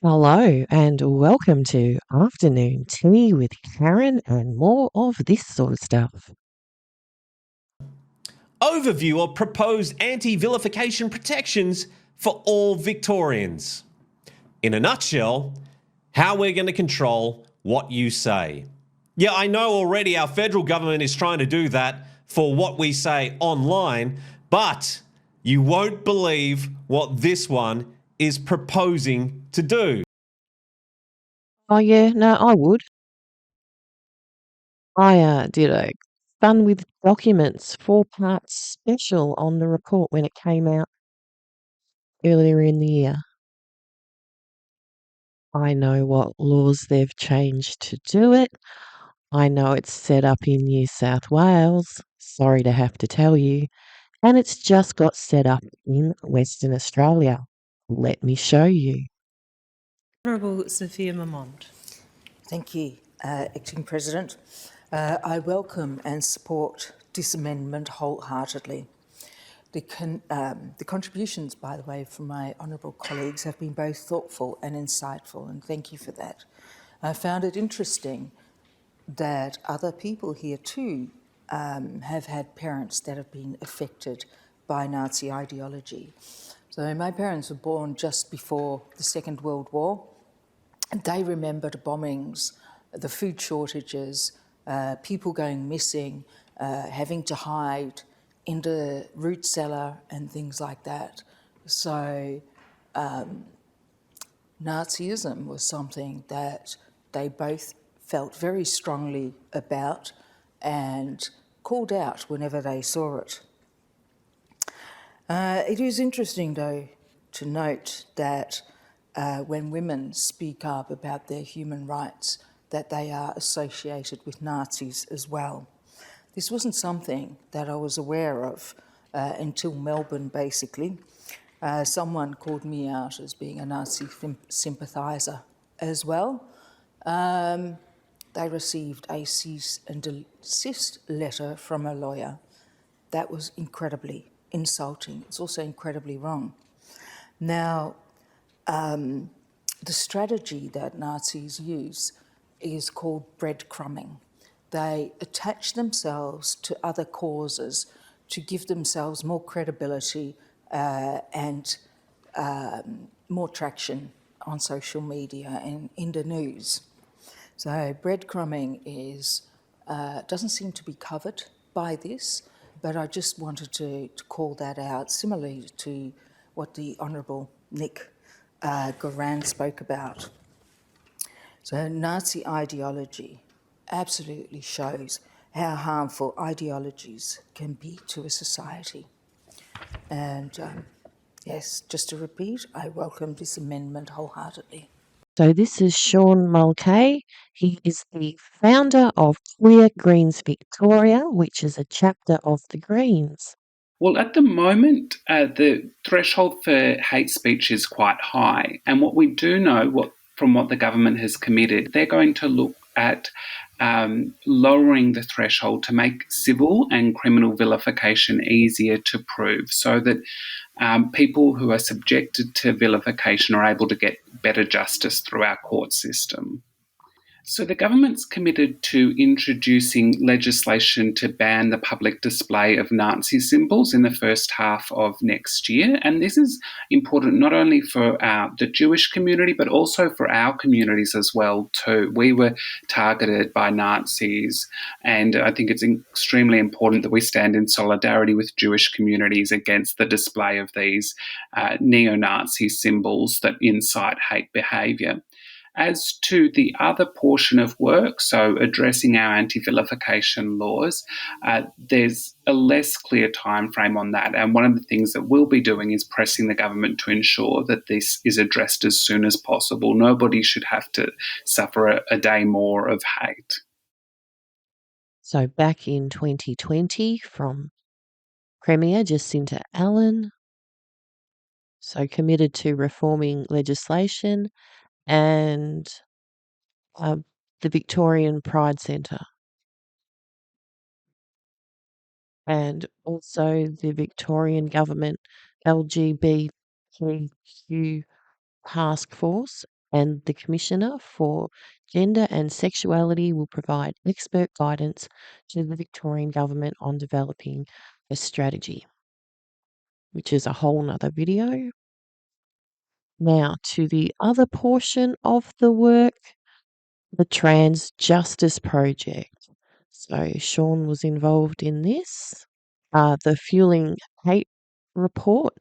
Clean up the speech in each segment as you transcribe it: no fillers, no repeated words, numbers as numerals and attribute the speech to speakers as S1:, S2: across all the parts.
S1: Hello and welcome to Afternoon Tea with Karen and more of this sort of stuff.
S2: Overview of proposed anti-vilification protections for all Victorians. In a nutshell, how we're going to control what you say. Yeah, I know already our federal government is trying to do that for what we say online, but you won't believe what this one is proposing to do.
S1: Oh yeah, no, I would. I did a Fun with Documents 4-part special on the report when it came out earlier in the year. I know what laws they've changed to do it. I know it's set up in New South Wales. Sorry to have to tell you. And it's just got set up in Western Australia. Let me show you.
S3: Honourable Sophia Mamont.
S4: Thank you, Acting President. I welcome and support this amendment wholeheartedly. The contributions, by the way, from my honourable colleagues have been both thoughtful and insightful, and thank you for that. I found it interesting that other people here too have had parents that have been affected by Nazi ideology. So my parents were born just before the Second World War. They remember the bombings, the food shortages, people going missing, having to hide in the root cellar and things like that. So Nazism was something that they both felt very strongly about and called out whenever they saw it. It is interesting, though, to note that when women speak up about their human rights, that they are associated with Nazis as well. This wasn't something that I was aware of until Melbourne, basically. Someone called me out as being a Nazi sympathiser as well. They received a cease and desist letter from a lawyer. That was incredibly insulting. It's also incredibly wrong. Now, the strategy that Nazis use is called breadcrumbing. They attach themselves to other causes to give themselves more credibility and more traction on social media and in the news. So breadcrumbing doesn't seem to be covered by this, but I just wanted to call that out, similarly to what the Honourable Nick Goran spoke about. So Nazi ideology absolutely shows how harmful ideologies can be to a society. And yes, just to repeat, I welcome this amendment wholeheartedly.
S1: So this is Sean Mulcahy. He is the founder of Queer Greens Victoria, which is a chapter of the Greens.
S5: Well, at the moment, the threshold for hate speech is quite high. And what we do know from what the government has committed, they're going to look at lowering the threshold to make civil and criminal vilification easier to prove so that people who are subjected to vilification are able to get better justice through our court system. So the government's committed to introducing legislation to ban the public display of Nazi symbols in the first half of next year. And this is important not only for the Jewish community, but also for our communities as well, too. We were targeted by Nazis, and I think it's extremely important that we stand in solidarity with Jewish communities against the display of these neo-Nazi symbols that incite hate behaviour. As to the other portion of work, so addressing our anti-vilification laws, there's a less clear timeframe on that. And one of the things that we'll be doing is pressing the government to ensure that this is addressed as soon as possible. Nobody should have to suffer a day more of hate.
S1: So back in 2020 from Premier Jacinta Allen, so committed to reforming legislation and the Victorian Pride Centre. And also the Victorian Government LGBTQ Task Force and the Commissioner for Gender and Sexuality will provide expert guidance to the Victorian Government on developing a strategy, which is a whole nother video. Now to the other portion of the work, the Trans Justice Project. So Sean was involved in this, the Fueling Hate report,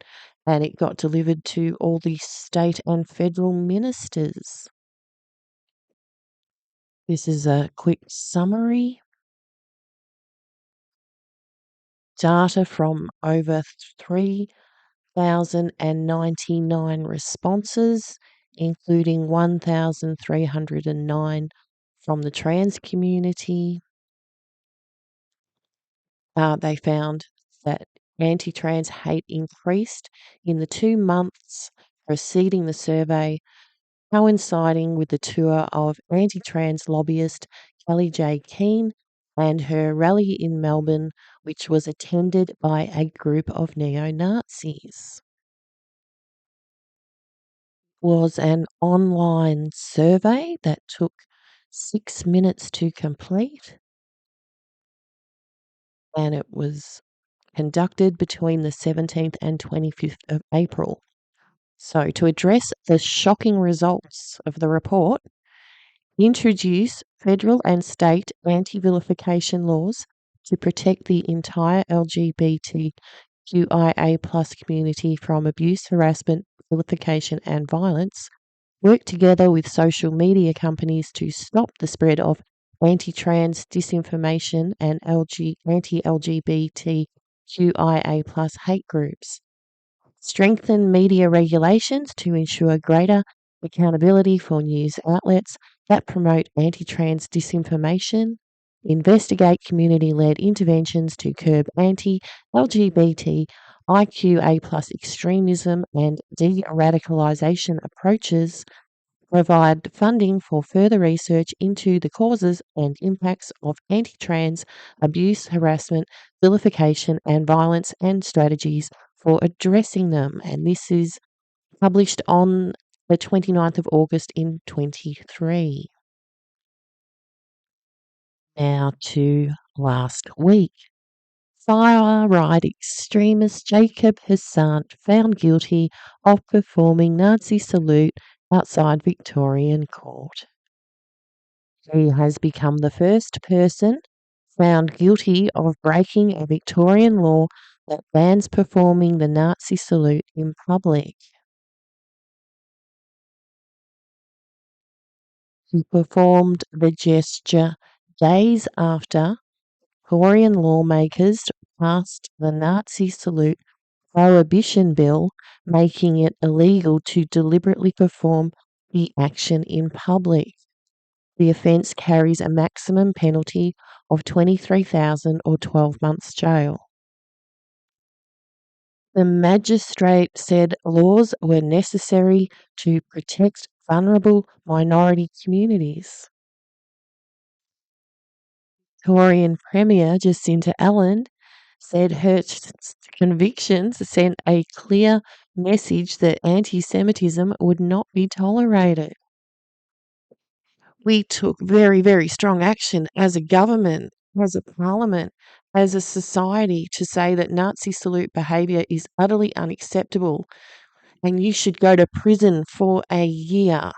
S1: and it got delivered to all the state and federal ministers. This is a quick summary. Data from over 3,099 responses, including 1,309 from the trans community. They found that anti-trans hate increased in the 2 months preceding the survey, coinciding with the tour of anti-trans lobbyist Kelly J. Keane and her rally in Melbourne, which was attended by a group of neo-Nazis. Was an online survey that took 6 minutes to complete, and it was conducted between the 17th and 25th of April. So, to address the shocking results of the report, introduce federal and state anti-vilification laws to protect the entire LGBTQIA+ community from abuse, harassment, vilification, and violence. Work together with social media companies to stop the spread of anti-trans disinformation and anti-LGBTQIA+ hate groups. Strengthen media regulations to ensure greater accountability for news outlets that promote anti-trans disinformation. Investigate community-led interventions to curb anti-LGBTIQA+ extremism and de-radicalisation approaches. Provide funding for further research into the causes and impacts of anti-trans abuse, harassment, vilification, and violence, and strategies for addressing them. And this is published on the 29th of August in 23. Now to last week. Far-right extremist Jacob Hassant found guilty of performing Nazi salute outside Victorian court. He has become the first person found guilty of breaking a Victorian law that bans performing the Nazi salute in public. He performed the gesture days after Victorian lawmakers passed the Nazi salute prohibition bill, making it illegal to deliberately perform the action in public. The offence carries a maximum penalty of $23,000 or 12 months jail. The magistrate said laws were necessary to protect vulnerable minority communities. Victorian Premier Jacinta Allen said her convictions sent a clear message that anti-Semitism would not be tolerated. We took very, very strong action as a government, as a parliament, as a society to say that Nazi salute behaviour is utterly unacceptable and you should go to prison for a year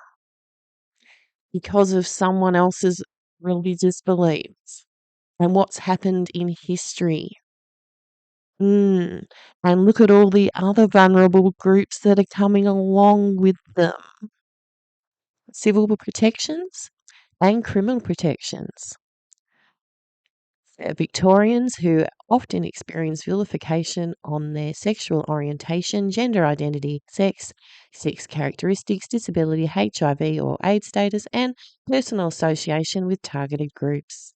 S1: because of someone else's religious beliefs and what's happened in history. And look at all the other vulnerable groups that are coming along with them. Civil protections and criminal protections. Victorians who often experience vilification on their sexual orientation, gender identity, sex characteristics, disability, HIV or AIDS status, and personal association with targeted groups.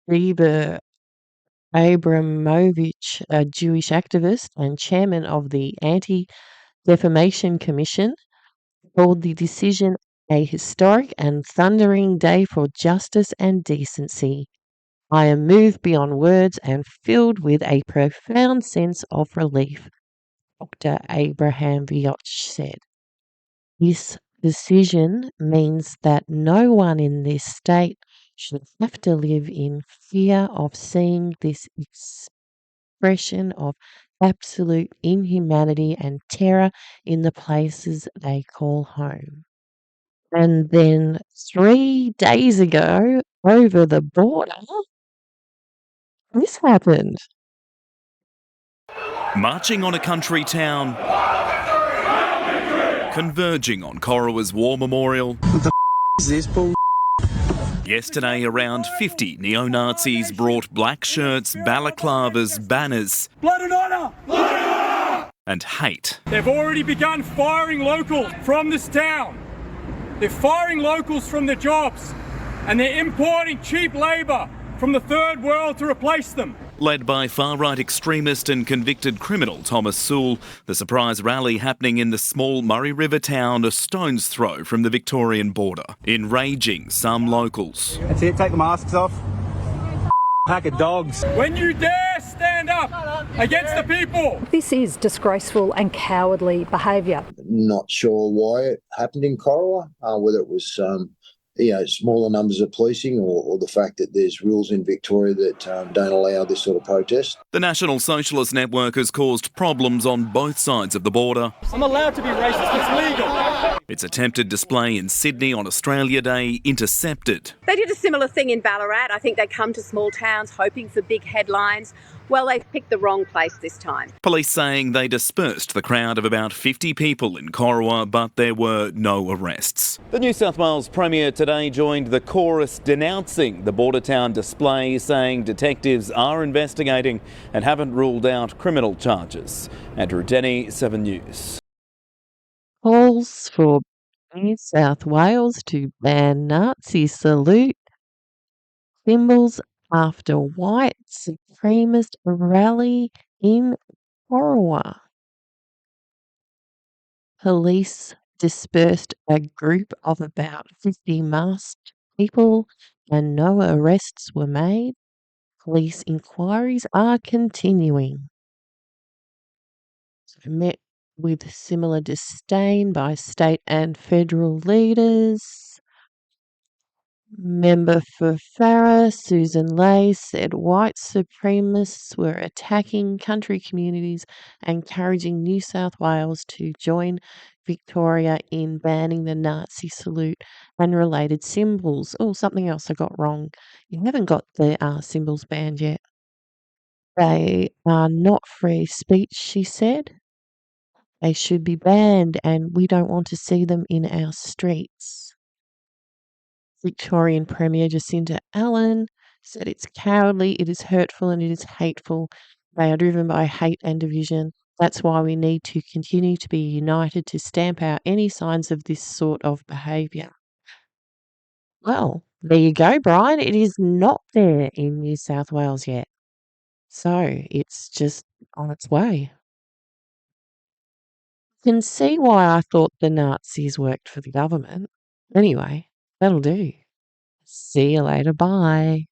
S1: Reba Abramovich, a Jewish activist and chairman of the Anti-Defamation Commission, called the decision a historic and thundering day for justice and decency. I am moved beyond words and filled with a profound sense of relief. Dr. Abraham Vioch said. This decision means that no one in this state should have to live in fear of seeing this expression of absolute inhumanity and terror in the places they call home. And then 3 days ago, over the border, this happened.
S6: Marching on a country town, converging on Corowa's War Memorial.
S7: What the is this bull?
S6: Yesterday, around 50 neo-Nazis brought black shirts, balaclavas, banners,
S8: Blood and honour! Blood and honour!
S6: and hate.
S8: They've already begun firing locals from this town. They're firing locals from their jobs, and they're importing cheap labour from the third world to replace them.
S6: Led by far-right extremist and convicted criminal Thomas Sewell, the surprise rally happening in the small Murray River town a stone's throw from the Victorian border, enraging some locals.
S7: That's it, take the masks off. Pack of dogs.
S8: When you dare stand up against the people.
S9: This is disgraceful and cowardly behaviour.
S10: Not sure why it happened in Corowa, whether it was smaller numbers of policing or the fact that there's rules in Victoria that don't allow this sort of protest.
S6: The National Socialist Network has caused problems on both sides of the border.
S8: I'm allowed to be racist, it's legal.
S6: Its attempted display in Sydney on Australia Day intercepted.
S11: They did a similar thing in Ballarat. I think they come to small towns hoping for big headlines. Well, they've picked the wrong place this time.
S6: Police saying they dispersed the crowd of about 50 people in Corowa, but there were no arrests.
S12: The New South Wales Premier today joined the chorus denouncing the border town display, saying detectives are investigating and haven't ruled out criminal charges. Andrew Denny, 7 News.
S1: Calls for New South Wales to ban Nazi salute symbols after white supremacist rally in Corowa. Police dispersed a group of about 50 masked people and no arrests were made. Police inquiries are continuing. Met with similar disdain by state and federal leaders. Member for Farrer, Susan Lay, said white supremacists were attacking country communities and encouraging New South Wales to join Victoria in banning the Nazi salute and related symbols. Oh, something else I got wrong. You haven't got the symbols banned yet. They are not free speech, she said. They should be banned and we don't want to see them in our streets. Victorian Premier Jacinta Allen said it's cowardly, it is hurtful and it is hateful. They are driven by hate and division. That's why we need to continue to be united to stamp out any signs of this sort of behaviour. Well, there you go, Brian. It is not there in New South Wales yet. So it's just on its way. You can see why I thought the Nazis worked for the government. Anyway, that'll do. See you later. Bye.